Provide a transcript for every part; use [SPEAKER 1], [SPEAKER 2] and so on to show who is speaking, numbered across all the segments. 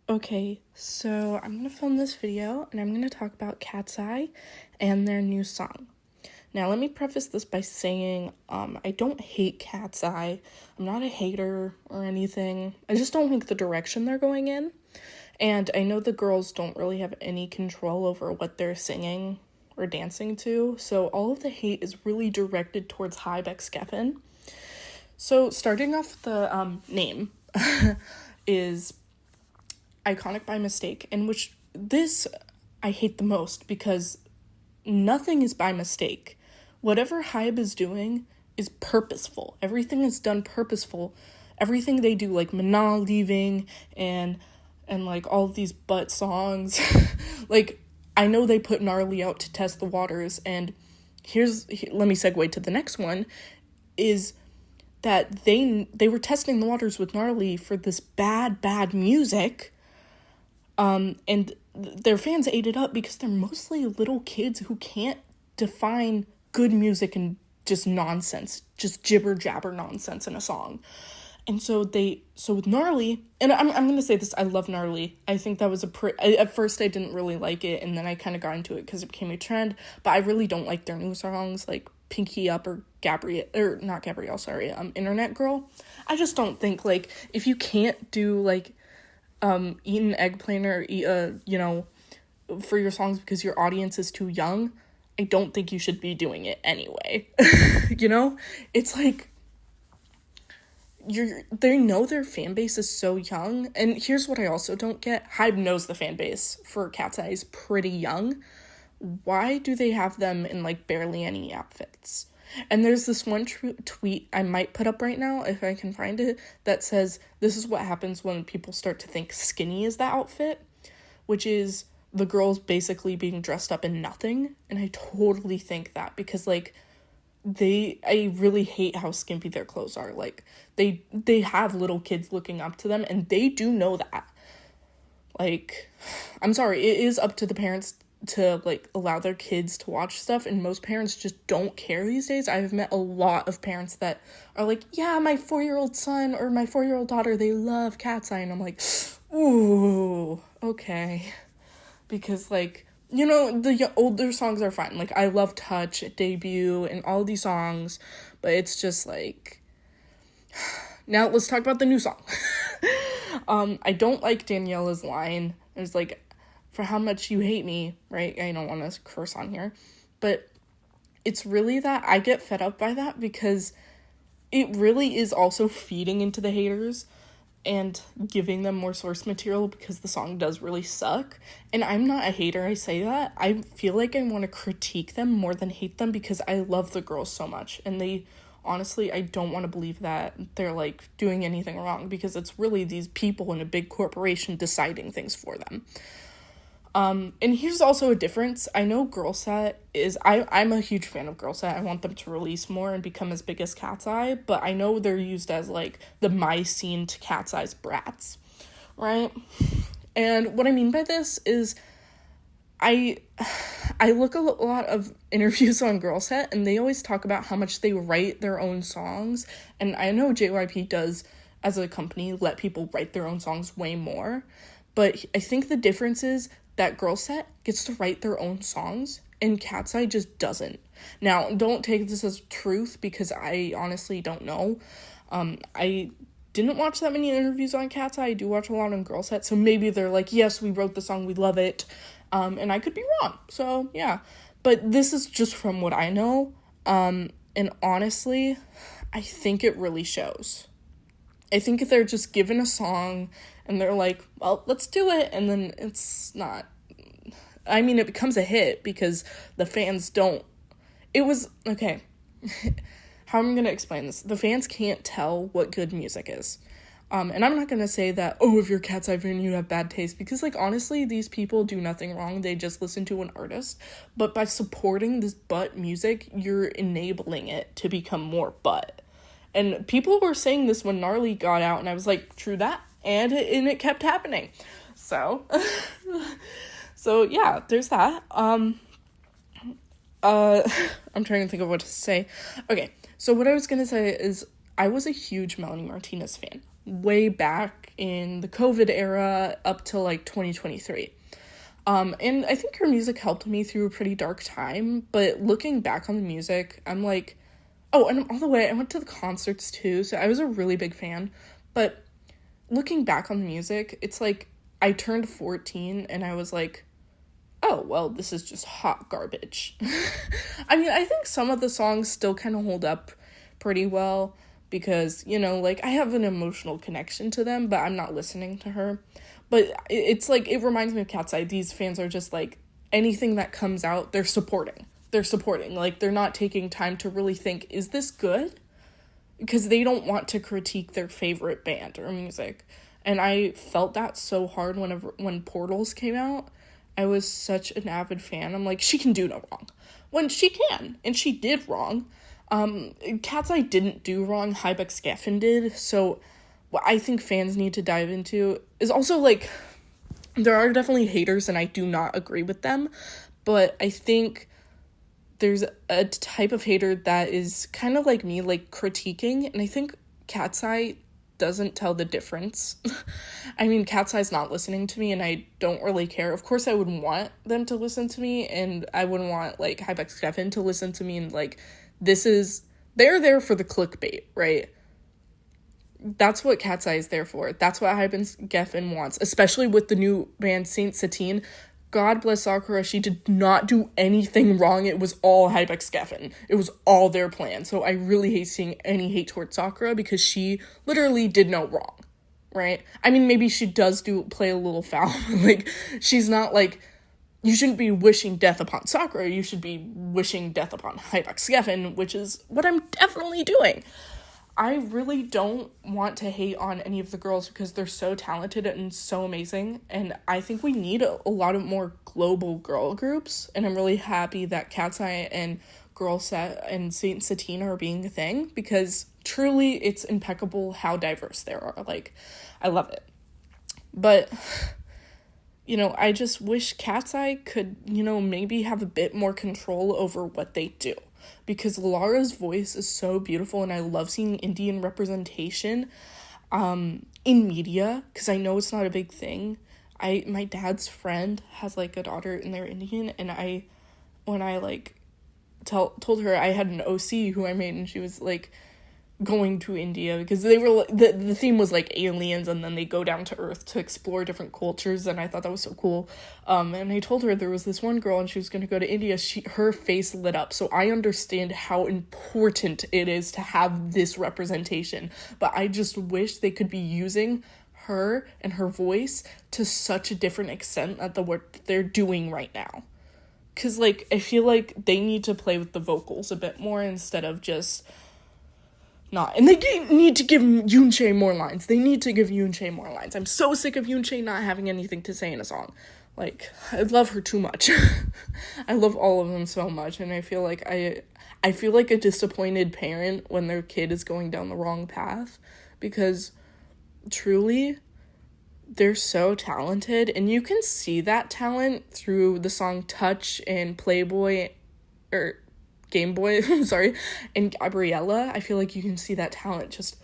[SPEAKER 1] Okay, so I'm gonna film this video and I'm gonna talk about Katseye and their new song. Now, let me preface this by saying I don't hate Katseye. I'm not a hater or anything. I just don't like the direction they're going in. And I know the girls don't really have any control over what they're singing or dancing to, so all of the hate is really directed towards Hybe Geffen. So, starting off the name is iconic by mistake, in which this I hate the most because nothing is by mistake. Whatever Hybe is doing is purposeful. Everything is done purposeful. Everything they do, like Mana leaving and like all of these butt songs, like I know they put Gnarly out to test the waters, and let me segue to the next one, is that they were testing the waters with Gnarly for this bad music. And their fans ate it up because they're mostly little kids who can't define good music and just nonsense, just jibber jabber nonsense in a song. And so with Gnarly, and I'm going to say this, I love Gnarly. I think that was at first I didn't really like it, and then I kind of got into it because it became a trend, but I really don't like their new songs, like Pinky Up or Internet Girl. I just don't think, like, if you can't do, like, eat an eggplant or eat for your songs because your audience is too young, I don't think you should be doing it anyway. It's like they know their fan base is so young. And here's what I also don't get. Hybe knows the fan base for Katseye is pretty young. Why do they have them in like barely any outfits? And there's this one tweet I might put up right now, if I can find it, that says, this is what happens when people start to think skinny is the outfit, which is the girls basically being dressed up in nothing. And I totally think that because, like, I really hate how skimpy their clothes are. Like, they have little kids looking up to them, and they do know that. Like, I'm sorry, it is up to the parents to, like, allow their kids to watch stuff, and most parents just don't care these days. I've met a lot of parents that are like, yeah, my 4-year-old son or my 4-year-old daughter, they love Katseye, and I'm like, ooh, okay. Because, like, the older songs are fine. Like, I love Touch, Debut, and all these songs, but it's just, like, now let's talk about the new song. I don't like Daniela's line. It's like, for how much you hate me, right? I don't want to curse on here, but it's really that I get fed up by that because it really is also feeding into the haters and giving them more source material because the song does really suck. And I'm not a hater, I say that. I feel like I want to critique them more than hate them because I love the girls so much. And honestly, I don't want to believe that they're, like, doing anything wrong because it's really these people in a big corporation deciding things for them. And here's also a difference. I know Girl Set is, I'm a huge fan of Girl Set. I want them to release more and become as big as Katseye, but I know they're used as, like, the My Scene to Katseye's brats, right? And what I mean by this is I look a lot of interviews on Girl Set, and they always talk about how much they write their own songs, and I know JYP does, as a company, let people write their own songs way more, but I think the difference is that Girl Set gets to write their own songs, and Katseye just doesn't. Now, don't take this as truth, because I honestly don't know. I didn't watch that many interviews on Katseye. I do watch a lot on Girl Set, so maybe they're like, yes, we wrote the song, we love it, and I could be wrong, so yeah. But this is just from what I know, and honestly, I think it really shows. I think if they're just given a song and they're like, well, let's do it, and then it's not. I mean, it becomes a hit because the fans don't. It was, okay, how am I going to explain this? The fans can't tell what good music is. And I'm not going to say that, oh, if you're a Katseye fan, you have bad taste, because, like, honestly, these people do nothing wrong. They just listen to an artist. But by supporting this butt music, you're enabling it to become more butt. And people were saying this when Gnarly got out, and I was like, true that, and it kept happening. So, yeah, there's that. I'm trying to think of what to say. Okay, so what I was gonna say is I was a huge Melanie Martinez fan. way back in the COVID era up till like 2023. And I think her music helped me through a pretty dark time, but looking back on the music, I'm like, oh, and all the way, I went to the concerts too, so I was a really big fan, but looking back on the music, it's like, I turned 14, and I was like, oh, well, this is just hot garbage. I mean, I think some of the songs still kind of hold up pretty well, because, you know, like, I have an emotional connection to them, but I'm not listening to her. But it's like, it reminds me of Katseye. These fans are just like, anything that comes out, they're supporting. Like, they're not taking time to really think, is this good? Because they don't want to critique their favorite band or music. And I felt that so hard when Portals came out. I was such an avid fan. I'm like, she can do no wrong. When she can, and she did wrong. Katseye didn't do wrong, Hybe Geffen did. So what I think fans need to dive into is also, like, there are definitely haters, and I do not agree with them. But I think there's a type of hater that is kind of like me, like critiquing, and I think Katseye doesn't tell the difference. I mean, Katseye's not listening to me, and I don't really care. Of course, I would want them to listen to me, and I wouldn't want, like, Hybe Geffen to listen to me, and, like, they're there for the clickbait, right? That's what Katseye is there for. That's what Hybe Geffen wants, especially with the new band Saint Satine. God bless Sakura, she did not do anything wrong. It was all Hybe Geffen. It was all their plan. So I really hate seeing any hate towards Sakura because she literally did no wrong, right? I mean, maybe she does play a little foul. Like, she's not like, you shouldn't be wishing death upon Sakura. You should be wishing death upon Hybe Geffen, which is what I'm definitely doing. I really don't want to hate on any of the girls because they're so talented and so amazing, and I think we need a lot of more global girl groups, and I'm really happy that Katseye and Girl Set and Saint Satine are being a thing, because truly it's impeccable how diverse there are. Like, I love it. But, you know, I just wish Katseye could, you know, maybe have a bit more control over what they do. Because Lara's voice is so beautiful, and I love seeing Indian representation in media, because I know it's not a big thing. My dad's friend has, like, a daughter, and they're Indian, and when I like told her I had an OC who I made, and she was like going to India, because they were the theme was like aliens, and then they go down to Earth to explore different cultures, and I thought that was so cool. And I told her there was this one girl, and she was going to go to India. Her face lit up, so I understand how important it is to have this representation. But I just wish they could be using her and her voice to such a different extent at the work they're doing right now. Because, like, I feel like they need to play with the vocals a bit more instead of just not. And they need to give Yoonchae more lines. I'm so sick of Yoonchae not having anything to say in a song. Like, I love her too much. I love all of them so much, and I feel like I feel like a disappointed parent when their kid is going down the wrong path, because truly they're so talented, and you can see that talent through the song Touch and Playboy, or Game Boy, and Gabriella. I feel like you can see that talent just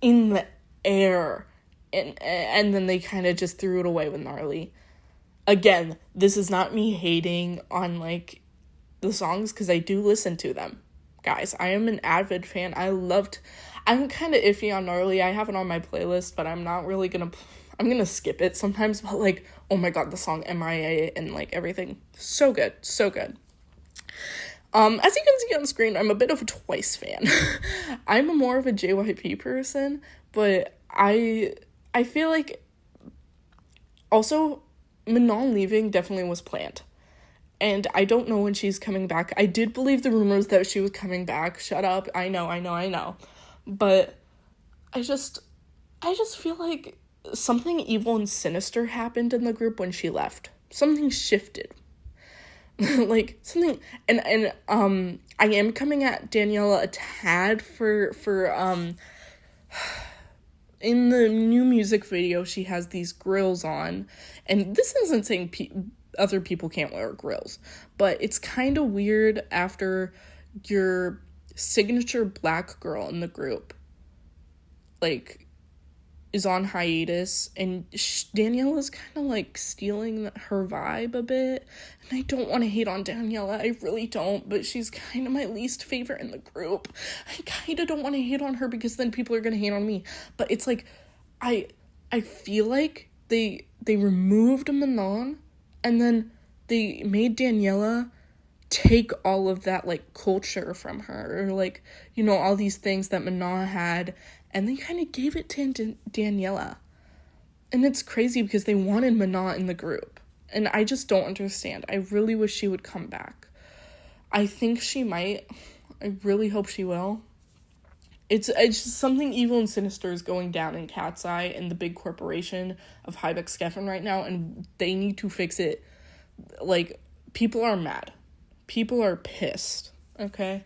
[SPEAKER 1] in the air, and then they kind of just threw it away with Gnarly. Again, this is not me hating on, like, the songs, because I do listen to them. Guys, I am an avid fan. I'm kind of iffy on Gnarly. I have it on my playlist, but I'm not really I'm gonna skip it sometimes, but, like, oh my god, the song MIA and, like, everything. So good. As you can see on screen, I'm a bit of a Twice fan. I'm more of a JYP person, but I feel like also Manon leaving definitely was planned. And I don't know when she's coming back. I did believe the rumors that she was coming back. Shut up. I know. But I just feel like something evil and sinister happened in the group when she left. Something shifted. Like, something, and I am coming at Daniela a tad for in the new music video, she has these grills on, and this isn't saying other people can't wear grills, but it's kind of weird after your signature black girl in the group, like, is on hiatus, and Daniela's kind of like stealing her vibe a bit. And I don't want to hate on Daniela, I really don't, but she's kind of my least favorite in the group. I kind of don't want to hate on her because then people are gonna hate on me. But it's like, I feel like they removed Manon, and then they made Daniela take all of that, like, culture from her, or, like, you know, all these things that Manon had, and they kind of gave it to Daniela. And it's crazy because they wanted Manon in the group, and I just don't understand. I really wish she would come back. I think she might. I really hope she will. It's just something evil and sinister is going down in Katseye and the big corporation of Hybe Geffen right now, and they need to fix it. Like, people are mad. People are pissed, okay?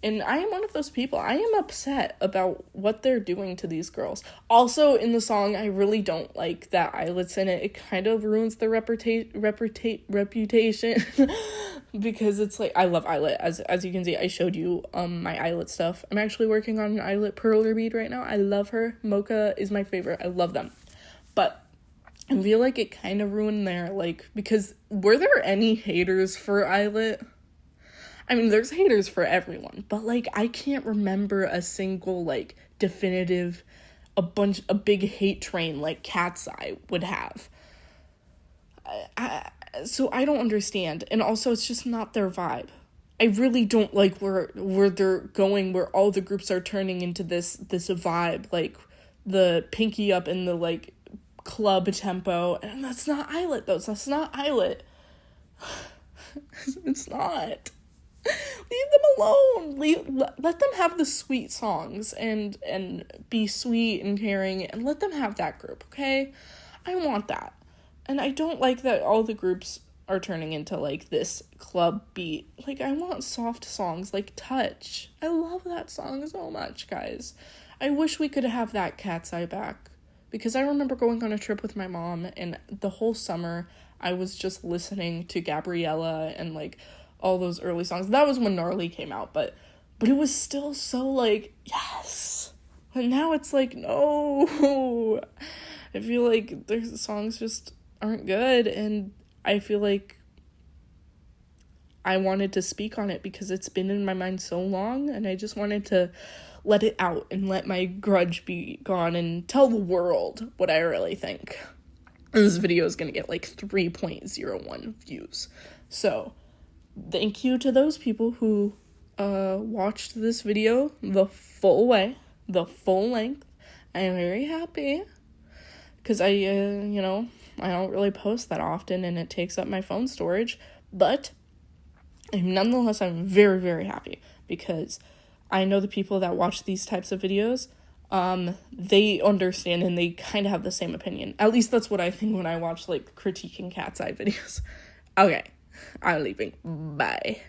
[SPEAKER 1] And I am one of those people. I am upset about what they're doing to these girls. Also, in the song, I really don't like that Eyelet's in it. It kind of ruins their reputation. Because it's like, I love Eyelet. As you can see, I showed you my Eyelet stuff. I'm actually working on an Eyelet perler bead right now. I love her. Mocha is my favorite. I love them. But I feel like it kind of ruined their, like, because were there any haters for Eyelet? I mean, there's haters for everyone, but, like, I can't remember a single, like, definitive, a big hate train like Katseye would have. So I don't understand, and also it's just not their vibe. I really don't like where they're going, where all the groups are turning into this vibe, like, the pinky up in the, like, club tempo, and that's not Eyelet, though. That's not Eyelet. It's not. Leave them alone. Let them have the sweet songs and be sweet and caring, and let them have that group, okay? I want that. And I don't like that all the groups are turning into, like, this club beat. Like, I want soft songs like Touch. I love that song so much, guys. I wish we could have that Katseye back. Because I remember going on a trip with my mom, and the whole summer I was just listening to Gabriella and, like, all those early songs. That was when Gnarly came out, but it was still so, like, yes. And now it's like, no. I feel like their songs just aren't good, and I feel like I wanted to speak on it because it's been in my mind so long, and I just wanted to let it out and let my grudge be gone and tell the world what I really think. And this video is going to get, like, 3.01 views. So, thank you to those people who watched this video the full way, the full length. I am very happy because I don't really post that often, and it takes up my phone storage, but nonetheless, I'm very, very happy because I know the people that watch these types of videos, they understand and they kind of have the same opinion. At least that's what I think when I watch, like, critiquing katseye videos. Okay, I'm leaving. Bye.